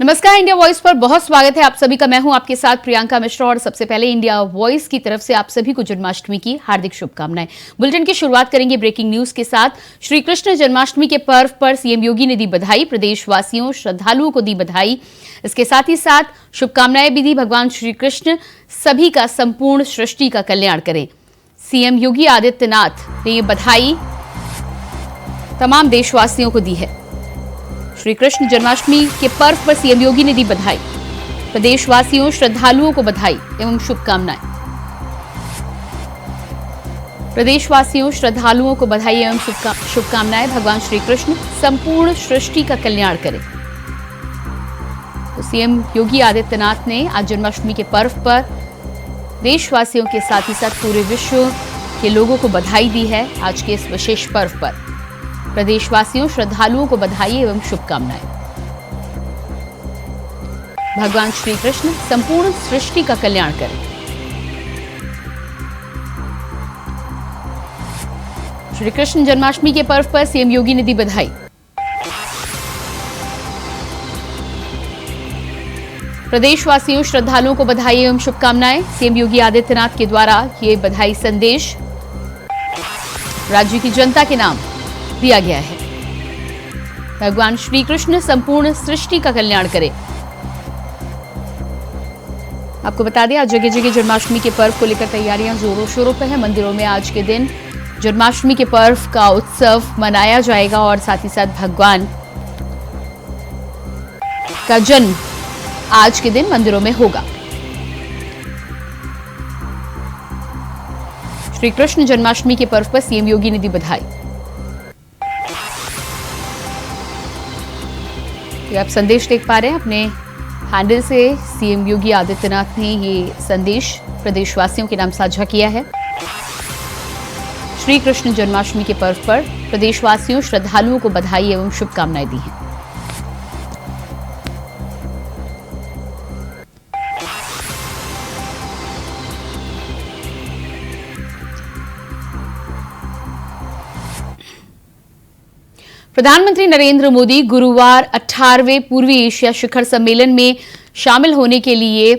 नमस्कार, India voice पर बहुत स्वागत है आप सभी का। मैं हूं आपके साथ प्रियंका मिश्रा और सबसे पहले इंडिया वॉइस की तरफ से आप सभी को जन्माष्टमी की हार्दिक शुभकामनाएं। बुलेटिन की शुरुआत करेंगे ब्रेकिंग न्यूज के साथ। श्री कृष्ण जन्माष्टमी के पर्व पर सीएम योगी ने दी बधाई, प्रदेशवासियों श्रद्धालुओं को दी बधाई। इसके साथ ही साथ शुभकामनाएं भी दी। भगवान श्री कृष्ण सभी का संपूर्ण सृष्टि का कल्याण करें। सीएम योगी आदित्यनाथ ने ये बधाई तमाम देशवासियों को दी है। श्री कृष्ण जन्माष्टमी के पर्व पर सीएम योगी ने दी बधाई, प्रदेशवासियों श्रद्धालुओं को बधाई एवं शुभकामनाएं। प्रदेशवासियों श्रद्धालुओं को बधाई एवं शुभकामनाएं। भगवान श्री कृष्ण संपूर्ण सृष्टि का कल्याण करें। तो सीएम योगी आदित्यनाथ ने आज जन्माष्टमी के पर्व पर देशवासियों के साथ ही साथ पूरे विश्व के लोगों को बधाई दी है। आज के इस विशेष पर्व पर प्रदेशवासियों श्रद्धालुओं को बधाई एवं शुभकामनाएं। भगवान श्री कृष्ण संपूर्ण सृष्टि का कल्याण करें। श्री कृष्ण जन्माष्टमी के पर्व पर सीएम योगी ने दी बधाई। प्रदेशवासियों श्रद्धालुओं को बधाई एवं शुभकामनाएं। सीएम योगी आदित्यनाथ के द्वारा ये बधाई संदेश राज्य की जनता के नाम दिया गया है। भगवान श्री कृष्ण संपूर्ण सृष्टि का कल्याण करें। आपको बता दें, आज जगह जगह जन्माष्टमी के पर्व को लेकर तैयारियां जोरों शोरों पर है। मंदिरों में आज के दिन जन्माष्टमी के पर्व का उत्सव मनाया जाएगा और साथ ही साथ भगवान का जन्म आज के दिन मंदिरों में होगा। श्री कृष्ण जन्माष्टमी के पर्व पर सीएम योगी ने दी बधाई। ये आप संदेश देख पा रहे हैं अपने हैंडल से। सीएम योगी आदित्यनाथ ने ये संदेश प्रदेशवासियों के नाम साझा किया है। श्री कृष्ण जन्माष्टमी के पर्व पर प्रदेशवासियों श्रद्धालुओं को बधाई एवं शुभकामनाएं दी हैं। प्रधानमंत्री नरेंद्र मोदी गुरुवार 18वें पूर्वी एशिया शिखर सम्मेलन में शामिल होने के लिए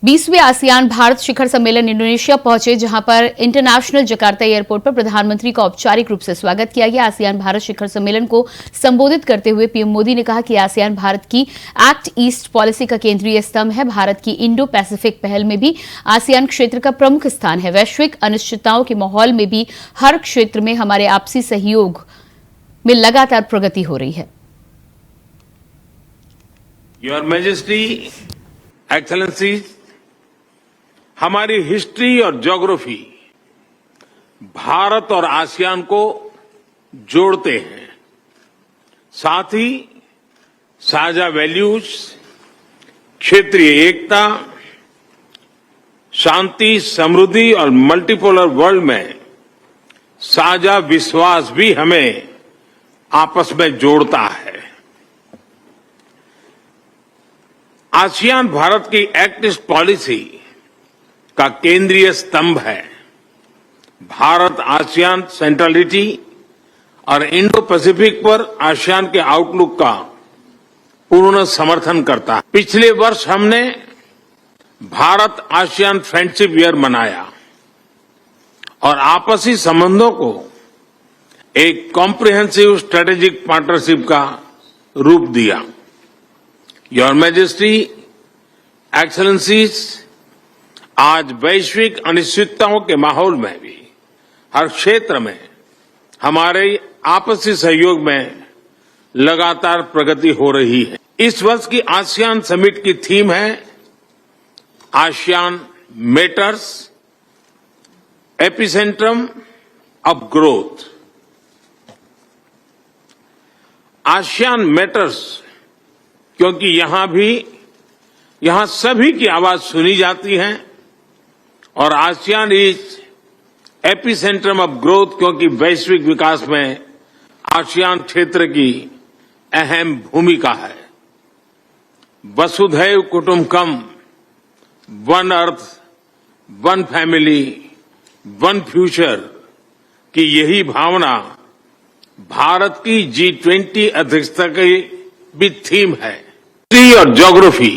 20वें आसियान भारत शिखर सम्मेलन इंडोनेशिया पहुंचे, जहां पर इंटरनेशनल जकार्ता एयरपोर्ट पर प्रधानमंत्री का औपचारिक रूप से स्वागत किया गया। आसियान भारत शिखर सम्मेलन को संबोधित करते हुए पीएम मोदी ने कहा कि आसियान भारत की एक्ट ईस्ट पॉलिसी का केंद्रीय स्तंभ है। भारत की इंडो पैसिफिक पहल में भी आसियान क्षेत्र का प्रमुख स्थान है। वैश्विक अनिश्चितताओं के माहौल में भी हर क्षेत्र में हमारे आपसी सहयोग में लगातार प्रगति हो रही है। योर मैजेस्टी, एक्सेलेंसीज, हमारी हिस्ट्री और ज्योग्राफी भारत और आसियान को जोड़ते हैं। साथ ही साझा वैल्यूज, क्षेत्रीय एकता, शांति, समृद्धि और मल्टीपोलर वर्ल्ड में साझा विश्वास भी हमें आपस में जोड़ता है। आसियान भारत की एक्ट ईस्ट पॉलिसी का केंद्रीय स्तंभ है। भारत आसियान सेंट्रलिटी और इंडो पैसिफिक पर आसियान के आउटलुक का पूर्ण समर्थन करता है। पिछले वर्ष हमने भारत आसियान फ्रेंडशिप ईयर मनाया और आपसी संबंधों को एक कॉम्प्रिहेंसिव स्ट्रेटेजिक पार्टनरशिप का रूप दिया। योर मैजेस्टी, एक्सेलेंसीज, आज वैश्विक अनिश्चितताओं के माहौल में भी हर क्षेत्र में हमारे आपसी सहयोग में लगातार प्रगति हो रही है। इस वर्ष की आसियान समिट की थीम है ASEAN matters, epicentrum of growth. ASEAN matters क्योंकि यहां सभी की आवाज सुनी जाती है और ASEAN is epicentrum of growth क्योंकि वैश्विक विकास में आसियान क्षेत्र की अहम भूमिका है। वसुधैव कुटुंबकम, one earth, one family, one future की यही भावना भारत की G20 अध्यक्षता की भी थीम है। हिस्ट्री और ज्योग्राफी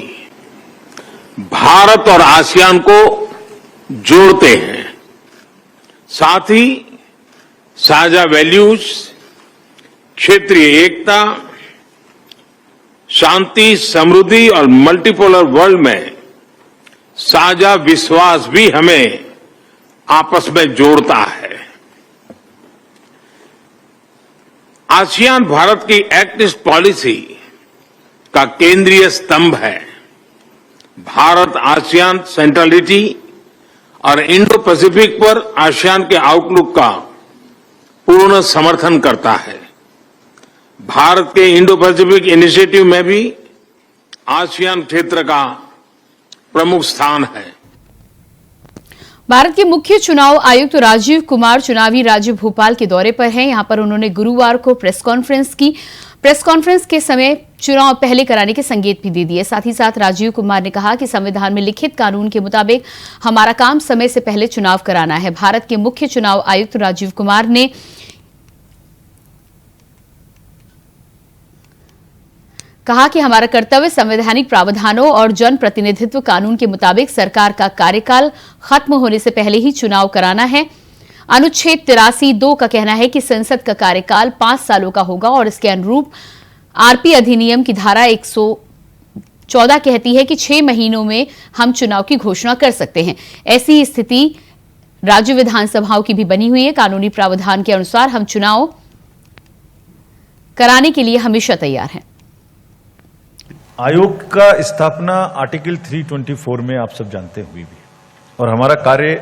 भारत और आसियान को जोड़ते हैं, साथ ही साझा वैल्यूज, क्षेत्रीय एकता, शांति, समृद्धि और मल्टीपोलर वर्ल्ड में साझा विश्वास भी हमें आपस में जोड़ता है। आसियान भारत की एक्ट ईस्ट पॉलिसी का केंद्रीय स्तंभ है। भारत आसियान सेंट्रलिटी और इंडो पैसिफिक पर आसियान के आउटलुक का पूर्ण समर्थन करता है। भारत के इंडो पैसिफिक इनिशिएटिव में भी आसियान क्षेत्र का प्रमुख स्थान है। भारत के मुख्य चुनाव आयुक्त राजीव कुमार चुनावी राज्य भोपाल के दौरे पर हैं। यहां पर उन्होंने गुरुवार को प्रेस कॉन्फ्रेंस की। प्रेस कॉन्फ्रेंस के समय चुनाव पहले कराने के संकेत भी दे दिए। साथ ही साथ राजीव कुमार ने कहा कि संविधान में लिखित कानून के मुताबिक हमारा काम समय से पहले चुनाव कराना है। भारत के मुख्य चुनाव आयुक्त राजीव कुमार ने कहा कि हमारा कर्तव्य संवैधानिक प्रावधानों और जन प्रतिनिधित्व कानून के मुताबिक सरकार का कार्यकाल खत्म होने से पहले ही चुनाव कराना है। अनुच्छेद 83(2) का कहना है कि संसद का कार्यकाल 5 सालों का होगा और इसके अनुरूप आरपी अधिनियम की धारा 114 कहती है कि 6 महीनों में हम चुनाव की घोषणा कर सकते हैं। ऐसी स्थिति राज्य विधानसभाओं की भी बनी हुई है। कानूनी प्रावधान के अनुसार हम चुनाव कराने के लिए हमेशा तैयार हैं। आयोग का स्थापना आर्टिकल 324 में आप सब जानते हुए भी, और हमारा कार्य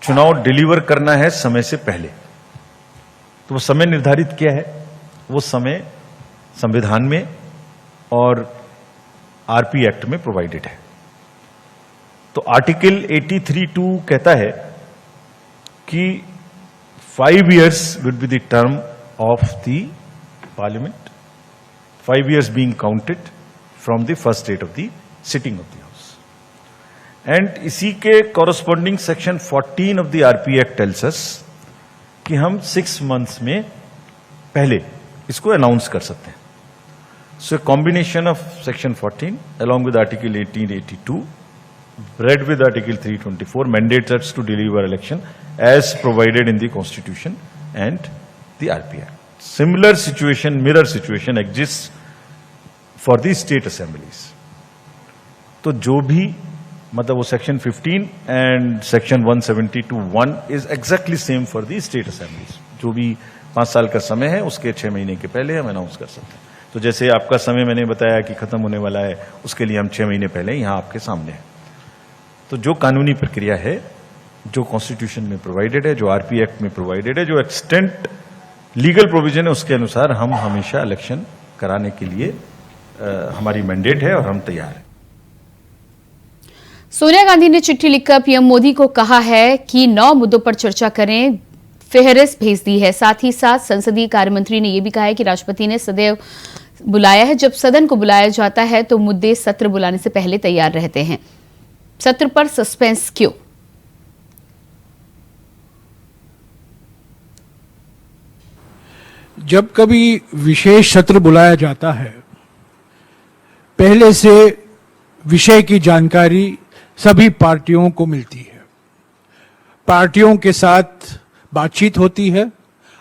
चुनाव डिलीवर करना है समय से पहले। तो वो समय निर्धारित किया है, वो समय संविधान में और आरपी एक्ट में प्रोवाइडेड है। तो आर्टिकल 83(2) कहता है कि 5 years would be the term of the parliament, 5 years being counted from the first date of the sitting of the house. And इसी के corresponding section 14 of the RP Act tells us कि हम 6 months में पहले इसको announce कर सकते हैं। So a combination of section 14 along with article 1882 read with article 324 mandates us to deliver election as provided in the constitution and the RP Act. Similar situation, mirror situation exists for the state assemblies. तो जो भी मतलब वो section 15 and section 172(1) is exactly same for the state assemblies. जो भी 5 साल का समय है उसके 6 महीने के पहले हम अनाउंस कर सकते हैं। तो जैसे आपका समय मैंने बताया कि खत्म होने वाला है, उसके लिए हम 6 महीने पहले यहाँ आपके सामने है। तो जो कानूनी प्रक्रिया है, जो कॉन्स्टिट्यूशन में प्रोवाइडेड है, जो आरपी एक्ट में प्रोवाइडेड है, जो एक्सटेंट लीगल प्रोविजन है, उसके अनुसार हम हमेशा इलेक्शन कराने के लिए हमारी मैंडेट है और हम तैयार हैं। सोनिया गांधी ने चिट्ठी लिखकर पीएम मोदी को कहा है कि 9 मुद्दों पर चर्चा करें, फेहरिस्त भेज दी है। साथ ही साथ संसदीय कार्य मंत्री ने यह भी कहा है कि राष्ट्रपति ने सदैव बुलाया है, जब सदन को बुलाया जाता है तो मुद्दे सत्र बुलाने से पहले तैयार रहते हैं। सत्र पर सस्पेंस क्यों? जब कभी विशेष सत्र बुलाया जाता है, पहले से विषय की जानकारी सभी पार्टियों को मिलती है। पार्टियों के साथ बातचीत होती है,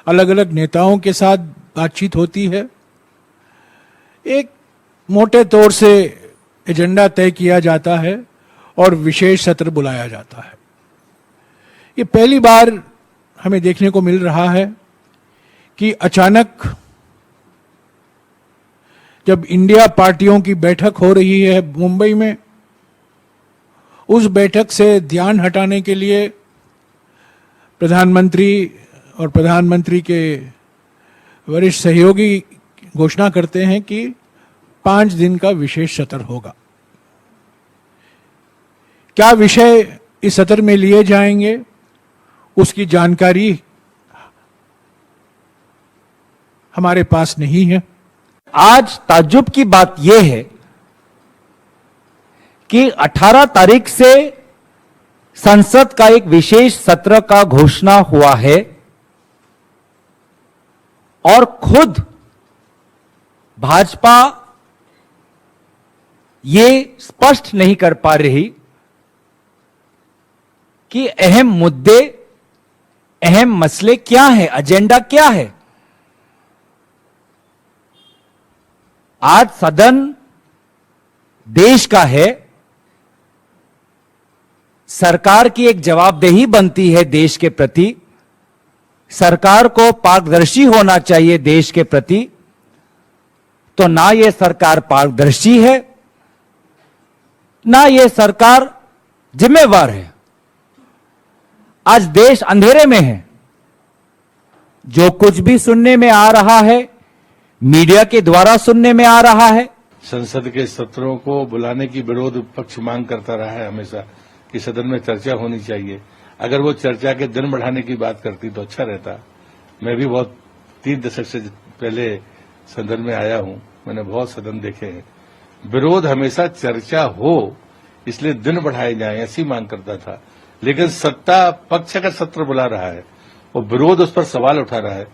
अलग अलग नेताओं के साथ बातचीत होती है। एक मोटे तौर से एजेंडा तय किया जाता है और विशेष सत्र बुलाया जाता है। ये पहली बार हमें देखने को मिल रहा है कि अचानक जब इंडिया पार्टियों की बैठक हो रही है मुंबई में, उस बैठक से ध्यान हटाने के लिए प्रधानमंत्री और प्रधानमंत्री के वरिष्ठ सहयोगी घोषणा करते हैं कि 5 दिन का विशेष सत्र होगा। क्या विषय इस सत्र में लिए जाएंगे, उसकी जानकारी हमारे पास नहीं है। आज ताज्जुब की बात यह है कि 18 तारीख से संसद का एक विशेष सत्र का घोषणा हुआ है और खुद भाजपा ये स्पष्ट नहीं कर पा रही कि अहम मुद्दे, अहम मसले क्या है, एजेंडा क्या है। आज सदन देश का है, सरकार की एक जवाबदेही बनती है देश के प्रति, सरकार को पारदर्शी होना चाहिए देश के प्रति। तो ना ये सरकार पारदर्शी है, ना ये सरकार जिम्मेवार है। आज देश अंधेरे में है। जो कुछ भी सुनने में आ रहा है, मीडिया के द्वारा सुनने में आ रहा है। संसद के सत्रों को बुलाने की विरोध पक्ष मांग करता रहा है हमेशा कि सदन में चर्चा होनी चाहिए। अगर वो चर्चा के दिन बढ़ाने की बात करती तो अच्छा रहता। मैं भी बहुत 3 दशक से पहले सदन में आया हूं, मैंने बहुत सदन देखे हैं। विरोध हमेशा चर्चा हो इसलिए दिन बढ़ाए जाएं ऐसी मांग करता था। लेकिन सत्ता पक्ष अगर सत्र बुला रहा है और विरोध उस पर सवाल उठा रहा है,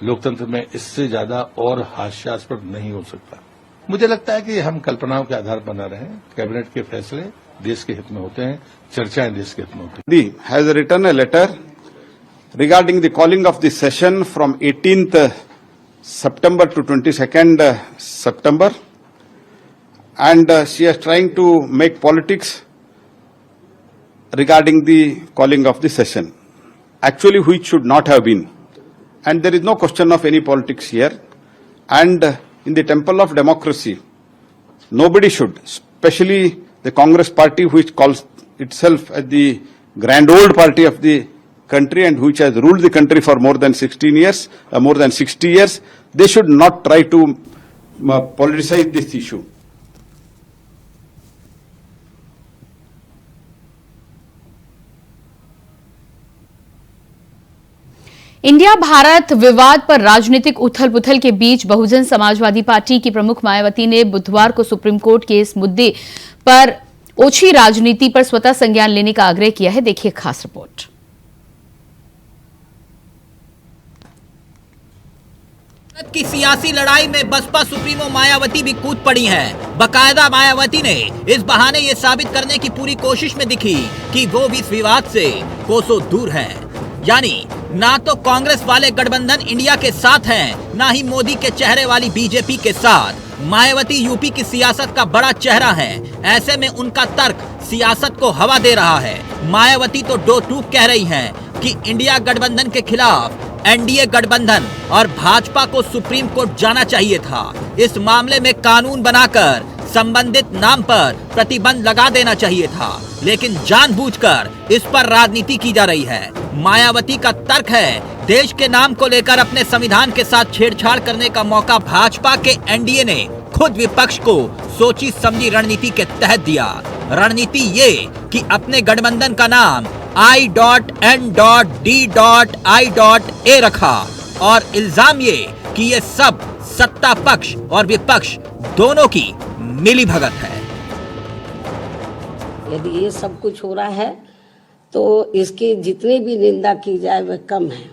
लोकतंत्र में इससे ज्यादा और हास्यास्पद नहीं हो सकता। मुझे लगता है कि हम कल्पनाओं के आधार पर न रहें। कैबिनेट के फैसले देश के हित में होते हैं, चर्चाएं देश के हित में होती हैं। has written a letter regarding the calling of the session from 18th September to 22nd September, and she is trying to make politics regarding the calling of the session, actually which should not have been. And there is no question of any politics here. And in the temple of democracy, nobody should, especially the Congress party, which calls itself as the grand old party of the country and which has ruled the country for more than 16 years, more than 60 years, they should not try to politicize this issue. India Bharat विवाद पर राजनीतिक उथल पुथल के बीच Bahujan Samajwadi party की प्रमुख मायावती ने बुधवार को सुप्रीम कोर्ट के इस मुद्दे पर ओछी राजनीति पर स्वतः संज्ञान लेने का आग्रह किया है। देखिए खास रिपोर्ट। भारत की सियासी लड़ाई में बसपा सुप्रीमो मायावती भी कूद पड़ी हैं। बकायदा मायावती ने इस बहाने ये साबित करने की पूरी कोशिश में दिखी कि वो भी इस विवाद से कोसों दूर है। यानी ना तो कांग्रेस वाले गठबंधन इंडिया के साथ हैं, ना ही मोदी के चेहरे वाली बीजेपी के साथ। मायावती यूपी की सियासत का बड़ा चेहरा है। ऐसे में उनका तर्क सियासत को हवा दे रहा है। मायावती तो दो टूक कह रही हैं कि इंडिया गठबंधन के खिलाफ एनडीए गठबंधन और भाजपा को सुप्रीम कोर्ट जाना चाहिए था। इस मामले में कानून बनाकर संबंधित नाम पर प्रतिबंध लगा देना चाहिए था, लेकिन जानबूझकर इस पर राजनीति की जा रही है। मायावती का तर्क है देश के नाम को लेकर अपने संविधान के साथ छेड़छाड़ करने का मौका भाजपा के एनडीए ने खुद विपक्ष को सोची समझी रणनीति के तहत दिया। रणनीति ये कि अपने गठबंधन का नाम I.N.D.I.A रखा और इल्जाम ये कि ये सब सत्ता पक्ष और विपक्ष दोनों की मिलीभगत है। यदि ये सब कुछ हो रहा है तो इसकी जितनी भी निंदा की जाए वह कम है।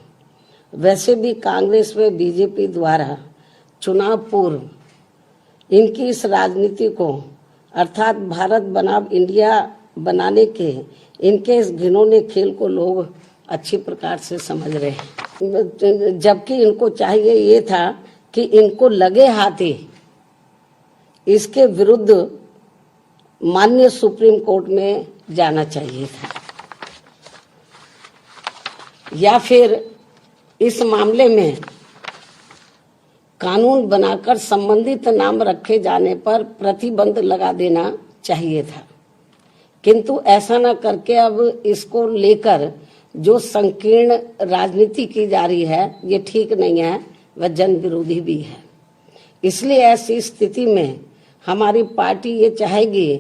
वैसे भी कांग्रेस व बीजेपी द्वारा चुनाव पूर्व इनकी इस राजनीति को अर्थात भारत बनाम इंडिया बनाने के इनके इस घिनौने खेल को लोग अच्छी प्रकार से समझ रहे हैं, जबकि इनको चाहिए ये था कि इनको लगे हाथी इसके विरुद्ध माननीय सुप्रीम कोर्ट में जाना चाहिए था, या फिर इस मामले में कानून बनाकर संबंधित नाम रखे जाने पर प्रतिबंध लगा देना चाहिए था। किंतु ऐसा न करके अब इसको लेकर जो संकीर्ण राजनीति की जा रही है ये ठीक नहीं है, वह जन विरोधी भी है। इसलिए ऐसी स्थिति में हमारी पार्टी ये चाहेगी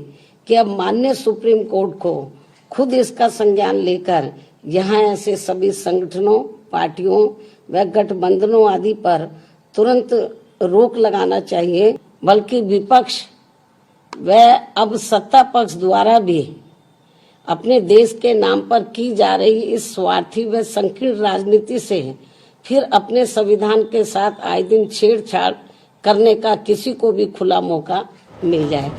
कि अब माननीय सुप्रीम कोर्ट को खुद इसका संज्ञान लेकर यहाँ ऐसे सभी संगठनों, पार्टियों व गठबंधनों आदि पर तुरंत रोक लगाना चाहिए। बल्कि विपक्ष व अब सत्ता पक्ष द्वारा भी अपने देश के नाम पर की जा रही इस स्वार्थी व संकीर्ण राजनीति से फिर अपने संविधान के साथ आए दिन छेड़छाड़ करने का किसी को भी खुला मौका मिल जाए।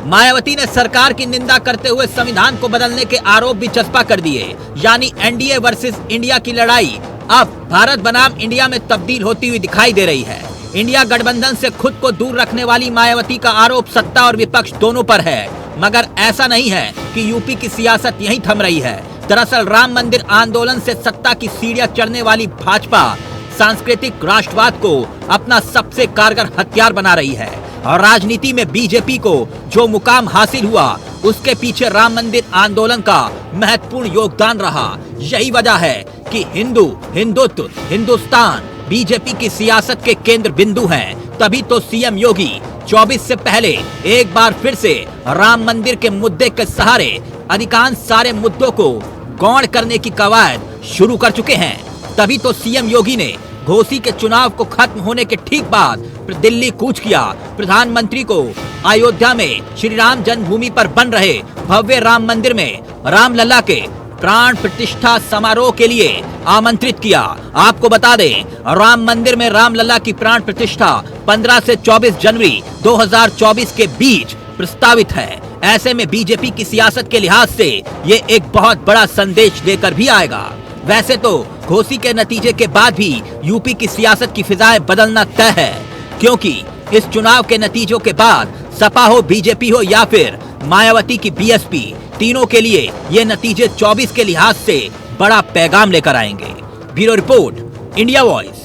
मायावती ने सरकार की निंदा करते हुए संविधान को बदलने के आरोप भी चस्पा कर दिए। यानी एनडीए वर्सेस इंडिया की लड़ाई अब भारत बनाम इंडिया में तब्दील होती हुई दिखाई दे रही है। इंडिया गठबंधन से खुद को दूर रखने वाली मायावती का आरोप सत्ता और विपक्ष दोनों पर है। मगर ऐसा नहीं है कि यूपी की सियासत यहीं थम रही है। दरअसल राम मंदिर आंदोलन से सत्ता की सीढ़ियां चढ़ने वाली भाजपा सांस्कृतिक राष्ट्रवाद को अपना सबसे कारगर हथियार बना रही है और राजनीति में बीजेपी को जो मुकाम हासिल हुआ उसके पीछे राम मंदिर आंदोलन का महत्वपूर्ण योगदान रहा। यही वजह है कि हिंदुत्व, हिंदुस्तान बीजेपी की सियासत के केंद्र बिंदु हैं। तभी तो सीएम योगी 24 से पहले एक बार फिर से राम मंदिर के मुद्दे के सहारे अधिकांश सारे मुद्दों को गौण करने की कवायद शुरू कर चुके हैं। तभी तो सीएम योगी ने घोसी के चुनाव को खत्म होने के ठीक बाद दिल्ली कूच किया। प्रधानमंत्री को अयोध्या में श्री राम जन्मभूमि पर बन रहे भव्य राम मंदिर में रामलला के प्राण प्रतिष्ठा समारोह के लिए आमंत्रित किया। आपको बता दें, राम मंदिर में रामलला की प्राण प्रतिष्ठा 15 से 24 जनवरी 2024 के बीच प्रस्तावित है। ऐसे में बीजेपी की सियासत के लिहाज से ये एक बहुत बड़ा संदेश लेकर भी आएगा। वैसे तो घोसी के नतीजे के बाद भी यूपी की सियासत की फिजाएं बदलना तय है, क्योंकि इस चुनाव के नतीजों के बाद सपा हो, बीजेपी हो या फिर मायावती की बीएसपी, तीनों के लिए ये नतीजे 24 के लिहाज से बड़ा पैगाम लेकर आएंगे। Bureau report, India voice,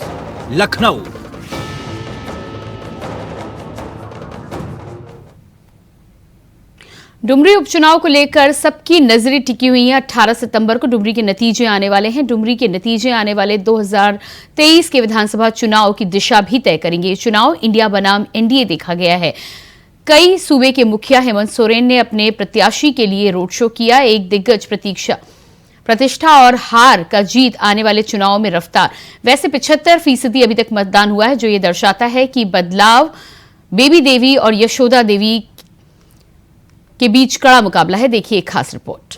Lucknow. Dumri उपचुनाव को लेकर सबकी नजरें टिकी हुई हैं। 18 सितंबर को डुमरी के नतीजे आने वाले हैं। डुमरी के नतीजे आने वाले 2023 के विधानसभा चुनाव की दिशा भी तय करेंगे। ये चुनाव इंडिया बनाम एनडीए देखा गया है। कई सूबे के मुखिया हेमंत सोरेन ने अपने प्रत्याशी के लिए रोड शो किया। एक दिग्गज प्रतिष्ठा और हार का जीत आने वाले चुनाव में रफ्तार। वैसे 75% अभी तक मतदान हुआ है, जो ये दर्शाता है कि बदलाव बेबी देवी और यशोदा देवी के बीच कड़ा मुकाबला है। देखिए एक खास रिपोर्ट।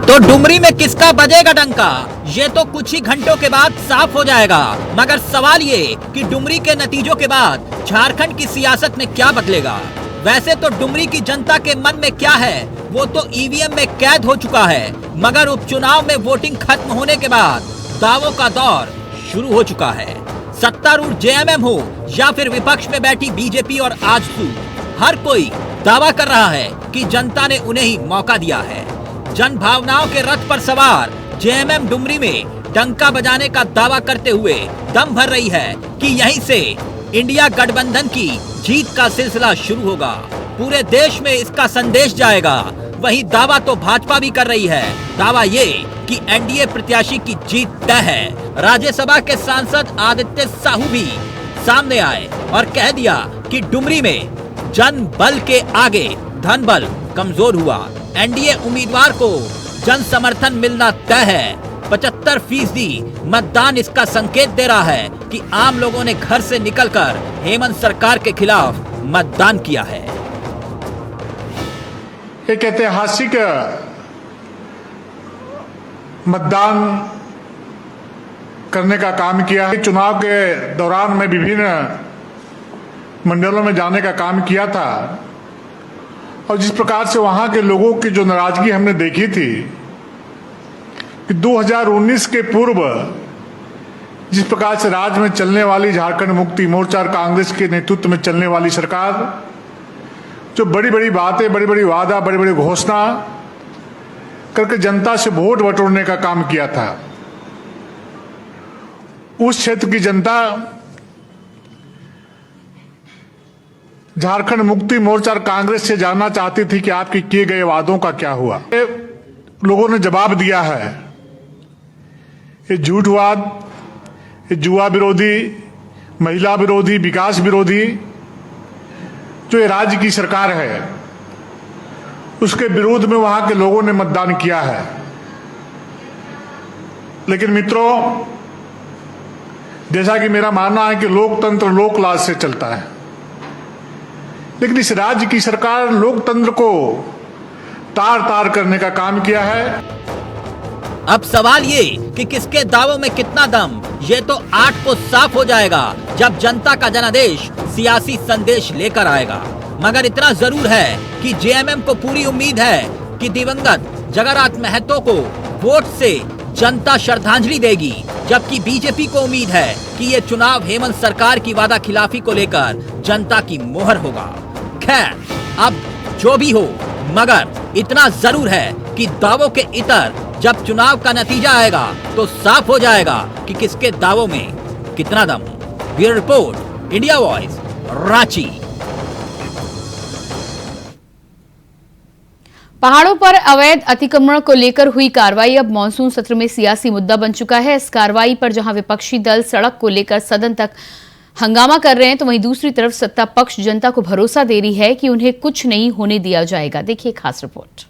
तो डुमरी में किसका बजेगा डंका, ये तो कुछ ही घंटों के बाद साफ हो जाएगा। मगर सवाल ये कि डुमरी के नतीजों के बाद झारखंड की सियासत में क्या बदलेगा। वैसे तो डुमरी की जनता के मन में क्या है वो तो ईवीएम में कैद हो चुका है, मगर उपचुनाव में वोटिंग खत्म होने के बाद दावों का दौर शुरू हो चुका है। सत्तारूढ़ जेएमएम हो या फिर विपक्ष में बैठी बीजेपी और आजसू, हर कोई दावा कर रहा है कि जनता ने उन्हें ही मौका दिया है। जन भावनाओं के रथ पर सवार जेएमएम डुमरी में डंका बजाने का दावा करते हुए दम भर रही है कि यहीं से इंडिया गठबंधन की जीत का सिलसिला शुरू होगा। पूरे देश में इसका संदेश जाएगा। वही दावा तो भाजपा भी कर रही है। दावा ये कि एनडीए प्रत्याशी की जीत तय है। राज्यसभा के सांसद आदित्य साहू भी सामने आए और कह दिया कि डुमरी में जन बल के आगे धन बल कमजोर हुआ। एनडीए उम्मीदवार को जन समर्थन मिलना तय है। 75% मतदान इसका संकेत दे रहा है कि आम लोगों ने घर से निकलकर हेमंत सरकार के खिलाफ मतदान किया है। एक ऐतिहासिक मतदान करने का काम किया है। चुनाव के दौरान में विभिन्न मंडलों में जाने का काम किया था और जिस प्रकार से वहां के लोगों की जो नाराजगी हमने देखी थी कि 2019 के पूर्व जिस प्रकार से राज्य में चलने वाली झारखंड मुक्ति मोर्चा और कांग्रेस के नेतृत्व में चलने वाली सरकार जो बड़ी बड़ी बातें, बड़ी बड़ी वादा, बड़ी बड़ी घोषणा करके जनता से वोट बटोरने का काम किया था, उस क्षेत्र की जनता झारखंड मुक्ति मोर्चा और कांग्रेस से जानना चाहती थी कि आपके किए गए वादों का क्या हुआ। लोगों ने जवाब दिया है। ये झूठवाद, ये जुआ विरोधी, महिला विरोधी, विकास विरोधी जो ये राज्य की सरकार है उसके विरोध में वहां के लोगों ने मतदान किया है। लेकिन मित्रों, जैसा कि मेरा मानना है कि लोकतंत्र लोकलाज से चलता है, लेकिन इस राज्य की सरकार लोकतंत्र को तार तार करने का काम किया है। अब सवाल ये कि किसके दावों में कितना दम, ये तो 8 को साफ हो जाएगा जब जनता का जनादेश सियासी संदेश लेकर आएगा। मगर इतना जरूर है कि जेएमएम को पूरी उम्मीद है कि दिवंगत जगन्नाथ महतो को वोट से जनता श्रद्धांजलि देगी, जबकि बीजेपी को उम्मीद है कि ये चुनाव हेमंत सरकार की वादा खिलाफी को लेकर जनता की मोहर होगा। खैर, अब जो भी हो, मगर इतना जरूर है कि दावों के इतर जब चुनाव का नतीजा आएगा तो साफ हो जाएगा कि किसके दावों में कितना दम। Bureau report, India voice, Ranchi. पहाड़ों पर अवैध अतिक्रमण को लेकर हुई कार्रवाई अब मानसून सत्र में सियासी मुद्दा बन चुका है। इस कार्रवाई पर जहां विपक्षी दल सड़क को लेकर सदन तक हंगामा कर रहे हैं, तो वहीं दूसरी तरफ सत्ता पक्ष जनता को भरोसा दे रही है कि उन्हें कुछ नहीं होने दिया जाएगा। देखिए खास रिपोर्ट।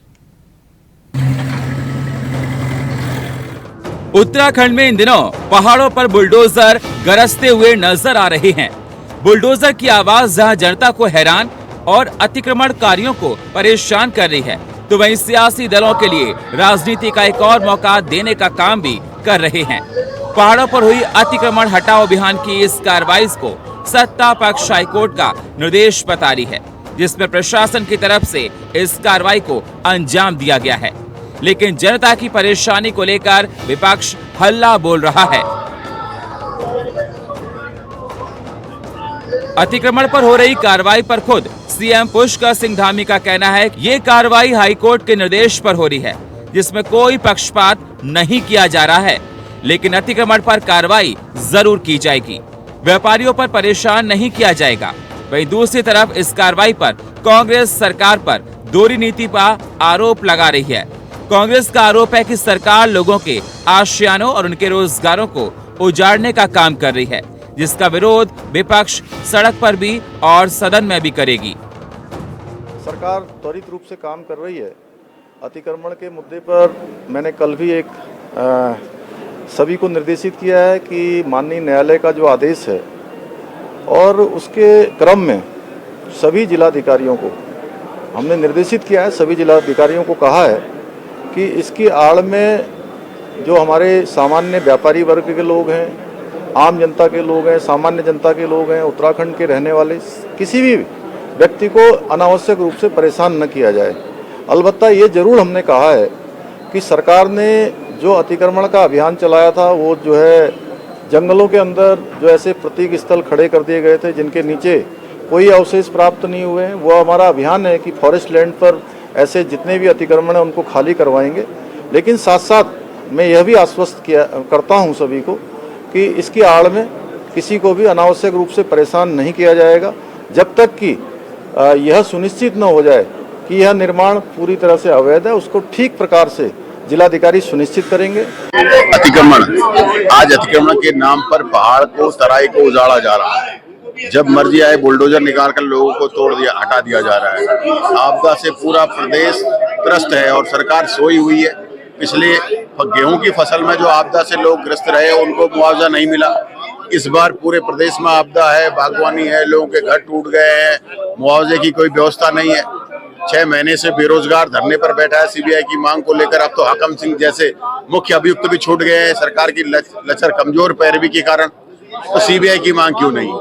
उत्तराखंड में इन दिनों पहाड़ों पर बुलडोजर गरजते हुए नजर आ रहे हैं। बुलडोजर की आवाज जहां जनता को हैरान और अतिक्रमणकारियों को परेशान कर रही है, तो वहीं सियासी दलों के लिए राजनीति का एक और मौका देने का काम भी कर रहे हैं। पहाड़ों पर हुई अतिक्रमण हटाओ अभियान की इस कार्रवाई को सत्ता पक्ष हाईकोर्ट का निर्देश बता रही है, जिसमें प्रशासन की तरफ से इस कार्रवाई को अंजाम दिया गया है। लेकिन जनता की परेशानी को लेकर विपक्ष हल्ला बोल रहा है। अतिक्रमण पर हो रही कार्रवाई पर खुद सीएम पुष्कर सिंह धामी का कहना है कि ये कार्रवाई हाईकोर्ट के निर्देश पर हो रही है, जिसमें कोई पक्षपात नहीं किया जा रहा है, लेकिन अतिक्रमण पर कार्रवाई जरूर की जाएगी। व्यापारियों पर परेशान नहीं किया जाएगा। वहीं दूसरी तरफ इस कार्रवाई पर कांग्रेस सरकार पर दोहरी नीति का आरोप लगा रही है। कांग्रेस का आरोप है कि सरकार लोगों के आशियानों और उनके रोजगारों को उजाड़ने का काम कर रही है, जिसका विरोध विपक्ष सड़क पर भी और सदन में भी करेगी। सरकार त्वरित रूप से काम कर रही है। अतिक्रमण के मुद्दे पर मैंने कल भी एक सभी को निर्देशित किया है कि माननीय न्यायालय का जो आदेश है और उसके क्रम में सभी जिलाधिकारियों को हमने निर्देशित किया है, सभी जिलाधिकारियों को कहा है कि इसकी आड़ में जो हमारे सामान्य व्यापारी वर्ग के लोग हैं, आम जनता के लोग हैं, सामान्य जनता के लोग हैं, उत्तराखंड के रहने वाले किसी भी व्यक्ति को अनावश्यक रूप से परेशान न किया जाए। अलबत्ता ये जरूर हमने कहा है कि सरकार ने जो अतिक्रमण का अभियान चलाया था, वो जो है जंगलों के अंदर जो ऐसे प्रतीक स्थल खड़े कर दिए गए थे जिनके नीचे कोई अवशेष प्राप्त नहीं हुए हैं, वो हमारा अभियान है कि फॉरेस्ट लैंड पर ऐसे जितने भी अतिक्रमण है उनको खाली करवाएंगे। लेकिन साथ साथ मैं यह भी आश्वस्त करता हूं सभी को कि इसकी आड़ में किसी को भी अनावश्यक रूप से परेशान नहीं किया जाएगा, जब तक कि यह सुनिश्चित न हो जाए कि यह निर्माण पूरी तरह से अवैध है। उसको ठीक प्रकार से जिलाधिकारी सुनिश्चित करेंगे। अतिक्रमण, आज अतिक्रमण के नाम पर पहाड़ को, तराई को उजाड़ा जा रहा है। जब मर्जी आए बुलडोजर निकाल कर लोगों को हटा दिया जा रहा है। आपदा से पूरा प्रदेश त्रस्त है और सरकार सोई हुई है। पिछले गेहूं की फसल में जो आपदा से लोग ग्रस्त रहे उनको मुआवजा नहीं मिला। इस बार पूरे प्रदेश में आपदा है, बागवानी है, लोगों के घर टूट गए हैं, मुआवजे की कोई व्यवस्था नहीं है। 6 महीने से बेरोजगार धरने पर बैठा है सीबीआई की मांग को लेकर। अब तो हाकम सिंह जैसे मुख्य अभियुक्त भी छूट गए हैं सरकार की लचर कमजोर पैरवी के कारण। तो सीबीआई की मांग क्यों नहीं?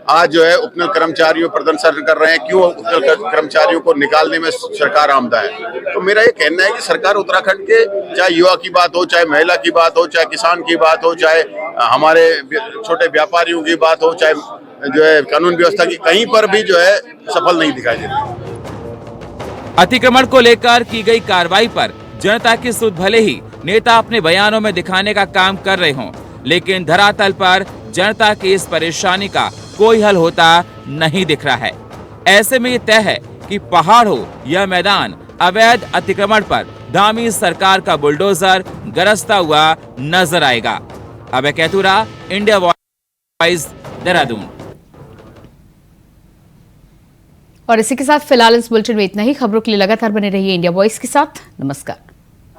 आज जो है उपनल कर्मचारियों प्रदर्शन कर रहे हैं, क्यों उपनल कर्मचारियों को निकालने में सरकार आमदा है? तो मेरा ये कहना है कि सरकार उत्तराखंड के, चाहे युवा की बात हो, चाहे महिला की बात हो, चाहे किसान की बात हो, चाहे हमारे छोटे व्यापारियों की बात हो, चाहे जो है कानून व्यवस्था की, कहीं पर भी जो है सफल नहीं दिखाई देती। अतिक्रमण को लेकर की गई कार्रवाई पर जनता की सुध भले ही नेता अपने बयानों में दिखाने का काम कर रहे हों, लेकिन धरातल पर जनता की इस परेशानी का कोई हल होता नहीं दिख रहा है। ऐसे में ये तय है कि पहाड़ हो या मैदान, अवैध अतिक्रमण पर धामी सरकार का बुलडोजर गरजता हुआ नजर आएगा। अभय कैथुरा, इंडिया वॉइस, देहरादून। और इसी के साथ फिलहाल इस बुलेटिन में इतना ही। खबरों के लिए लगातार बने रहिए इंडिया वॉइस के साथ। नमस्कार।